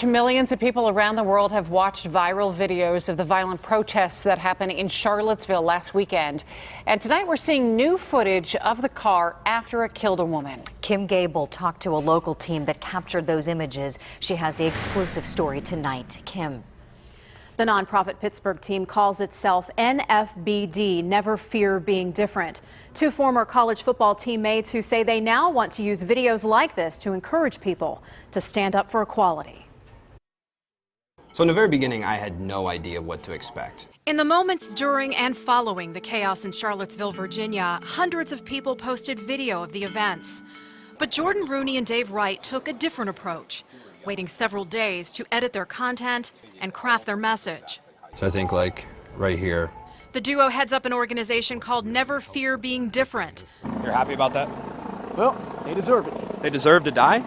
Millions of people around the world have watched viral videos of the violent protests that happened in Charlottesville last weekend. And tonight we're seeing new footage of the car after it killed a woman. Kim Gable talked to a local team that captured those images. She has the exclusive story tonight. Kim. The nonprofit Pittsburgh team calls itself NFBD, Never Fear Being Different. Two former college football teammates who say they now want to use videos like this to encourage people to stand up for equality. So in the very beginning, I had no idea what to expect. In the moments during and following the chaos in Charlottesville, Virginia, hundreds of people posted video of the events. But Jordan Rooney and Dave Wright took a different approach, waiting several days to edit their content and craft their message. So I think like right here. The duo heads up an organization called Never Fear Being Different. You're happy about that? Well, they deserve it. They deserve to die?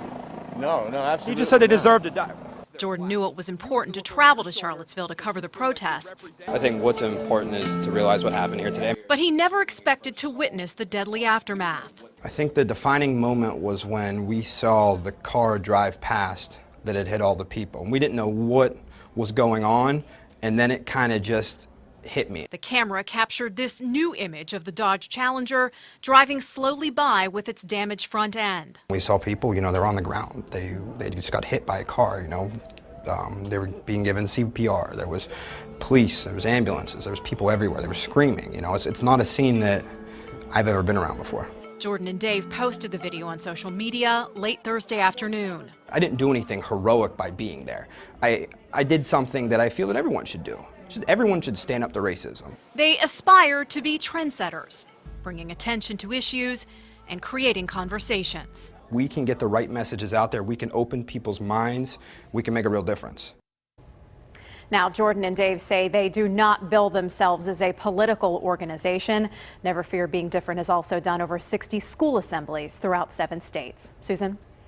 No, absolutely. You just said they deserve to die. Jordan knew it was important to travel to Charlottesville to cover the protests. I think what's important is to realize what happened here today. But he never expected to witness the deadly aftermath. I think the defining moment was when we saw the car drive past that had hit all the people. And we didn't know what was going on, and then it kind of just hit me. The camera captured this new image of the Dodge Challenger driving slowly by with its damaged front end. We saw people, they're on the ground. They just got hit by a car, They were being given CPR. There was police, there was ambulances, there was people everywhere. They were screaming, It's not a scene that I've ever been around before. Jordan and Dave posted the video on social media late Thursday afternoon. I didn't do anything heroic by being there. I did something that I feel that everyone should do. Everyone should stand up to racism. They aspire to be trendsetters, bringing attention to issues and creating conversations. We can get the right messages out there. We can open people's minds. We can make a real difference. Now, Jordan and Dave say they do not bill themselves as a political organization. Never Fear Being Different has also done over 60 school assemblies throughout 7 states. Susan?